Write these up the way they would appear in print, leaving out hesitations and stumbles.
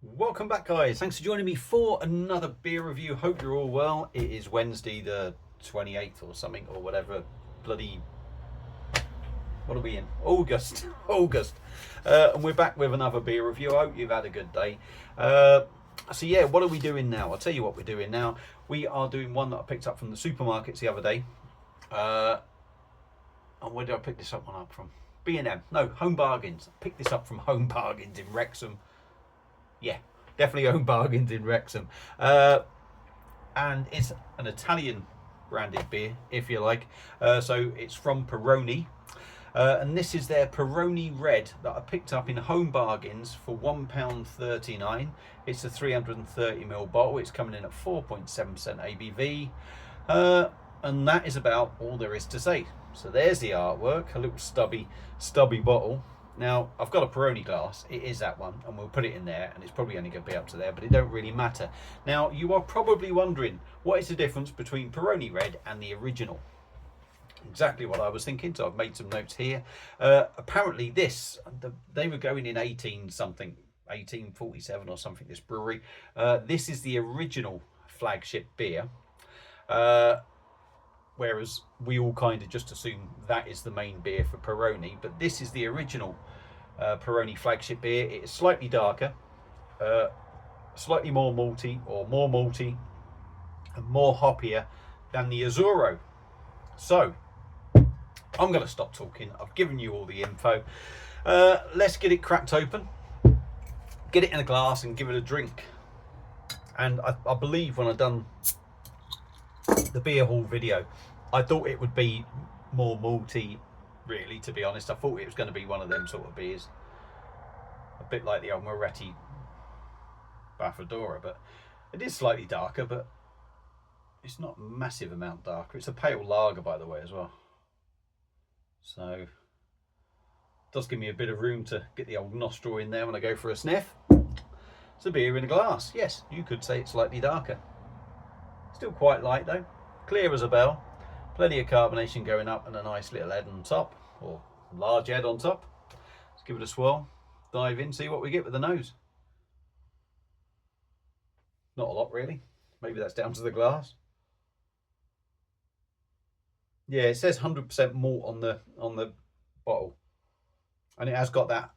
Welcome back, guys. Thanks for joining me for another beer review. Hope you're all well. It is Wednesday the 28th or something, or whatever. Bloody, what are we in? August. August. And we're back with another beer review. I hope you've had a good day. So yeah, what are we doing now? I'll tell you what we're doing now. We are doing one that I picked up from the supermarkets the other day. And where did I pick this one up from? B&M. No, Home Bargains. I picked this up from Home Bargains in Wrexham. Yeah, definitely Home Bargains in Wrexham. And it's an Italian branded beer, if you like. So it's from Peroni. And this is their Peroni Red that I picked up in Home Bargains for £1.39. It's a 330ml bottle. It's coming in at 4.7% ABV. And that is about all there is to say. So there's the artwork, a little stubby bottle. Now, I've got a Peroni glass, it is that one, and we'll put it in there, and it's probably only going to be up to there, but it don't really matter. Now, you are probably wondering, what is the difference between Peroni Red and the original? Exactly what I was thinking, so I've made some notes here. Apparently they were going in 1847 or something, this brewery. This is the original flagship beer. Whereas we all kind of just assume that is the main beer for Peroni, but this is the original Peroni flagship beer. It is slightly darker, slightly more malty, and more hoppier than the Azzurro. So I'm going to stop talking. I've given you all the info. Let's get it cracked open, get it in a glass, and give it a drink. And I believe when I've done the beer hall video, I thought it would be more malty, really, to be honest. I thought it was going to be one of them sort of beers, a bit like the old Moretti Baffadora, but it is slightly darker, but it's not a massive amount darker. It's a pale lager, by the way, as well, so it does give me a bit of room to get the old nostril in there when I go for a sniff. It's a beer in a glass. Yes, you could say it's slightly darker. Still quite light though, clear as a bell, plenty of carbonation going up, and a nice little head on top, or large head on top. Let's give it a swirl, dive in, see what we get with the nose. Not a lot really, maybe that's down to the glass. Yeah, it says 100% malt on the bottle, and it has got that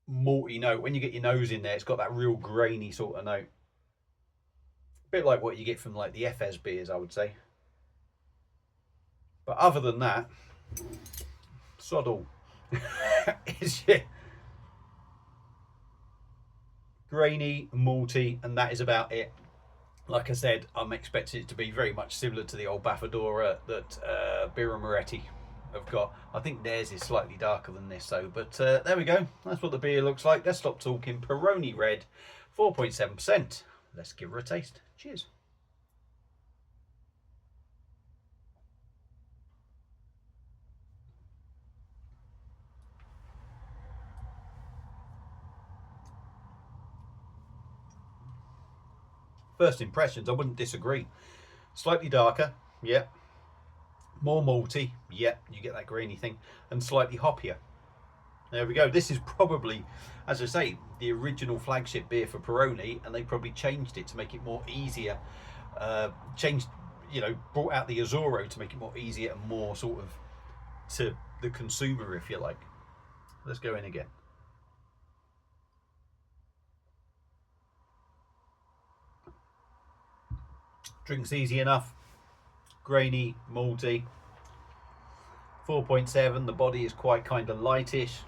malty note. When you get your nose in there, it's got that real grainy sort of note. A bit like what you get from like the FS beers, I would say. But other than that, sod all. It's grainy, malty, and that is about it. Like I said, I'm expecting it to be very much similar to the old Baffadora that Birra Moretti have got. I think theirs is slightly darker than this though, but there we go. That's what the beer looks like. Let's stop talking. Peroni Red, 4.7%. Let's give her a taste. Cheers. First impressions, I wouldn't disagree. Slightly darker, yeah. More malty, yeah, you get that grainy thing. And slightly hoppier. There we go. This is probably, as I say, the original flagship beer for Peroni, and they probably changed it to make it more easier. Brought out the Azzurro to make it more easier and more sort of to the consumer, if you like. Let's go in again. Drink's easy enough. Grainy, malty. 4.7. The body is quite kind of lightish.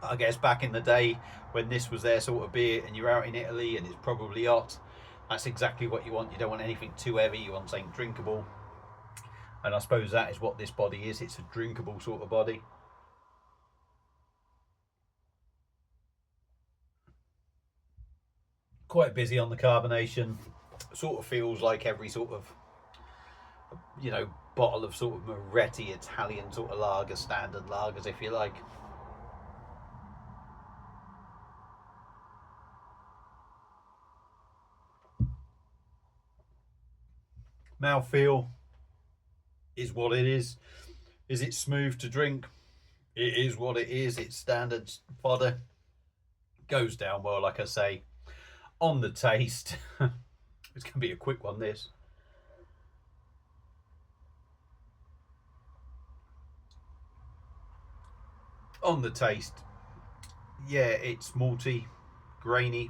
I guess back in the day when this was their sort of beer and you're out in Italy and it's probably hot, that's exactly what you want. You don't want anything too heavy, you want something drinkable. And I suppose that is what this body is. It's a drinkable sort of body. Quite busy on the carbonation. Sort of feels like every sort of, bottle of sort of Moretti Italian sort of lager, standard lagers, if you like. Mouthfeel is what it is. Is it smooth to drink? It is what it is. It's standard fodder. Goes down well, like I say. On the taste, it's going to be a quick one, this. On the taste, yeah, it's malty, grainy.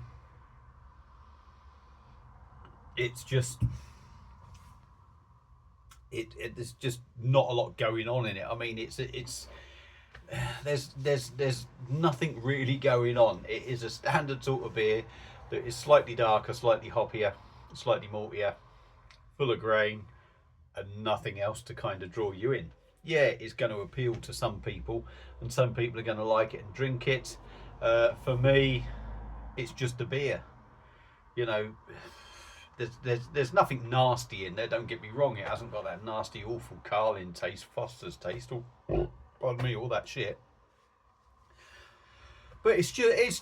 It's just there's just not a lot going on in it. I mean, it's there's nothing really going on. It is a standard sort of beer that is slightly darker, slightly hoppier, slightly maltier, full of grain, and nothing else to kind of draw you in. Yeah, it's going to appeal to some people, and some people are going to like it and drink it. For me, it's just a beer. You know, there's nothing nasty in there. Don't get me wrong; it hasn't got that nasty, awful Carlin taste, Foster's taste, or pardon me, all that shit. But it's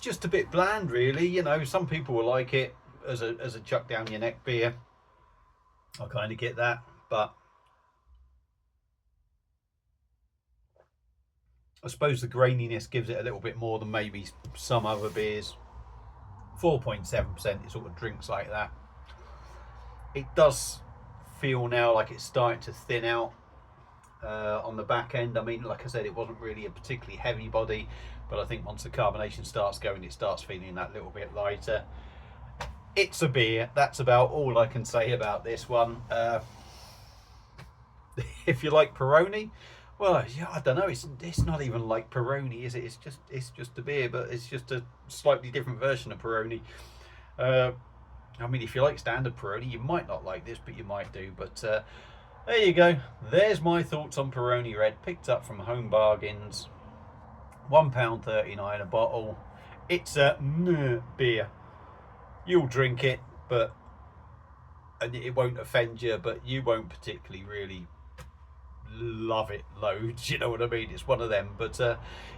just a bit bland, really. You know, some people will like it as a chuck down your neck beer. I kind of get that, but I suppose the graininess gives it a little bit more than maybe some other beers. 4.7%, it sort of drinks like that. It does feel now like it's starting to thin out on the back end. I mean, like I said, it wasn't really a particularly heavy body, but I think once the carbonation starts going, it starts feeling that little bit lighter. It's a beer. That's about all I can say about this one. If you like Peroni, well, yeah, I don't know. It's not even like Peroni, is it? It's just a beer, but it's just a slightly different version of Peroni. I mean, if you like standard Peroni, you might not like this, but you might do. But there you go. There's my thoughts on Peroni Red, picked up from Home Bargains. £1.39 a bottle. It's a beer. You'll drink it, but and it won't offend you, but you won't particularly really love it loads, you know what I mean? It's one of them, but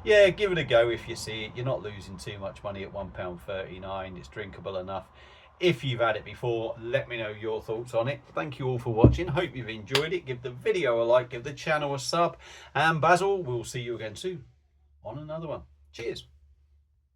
yeah, give it a go if you see it. You're not losing too much money at £1.39. It's drinkable enough. If you've had it before, let me know your thoughts on it. Thank you all for watching. Hope you've enjoyed it. Give the video a like, give the channel a sub, and Basil, we'll see you again soon on another one. Cheers.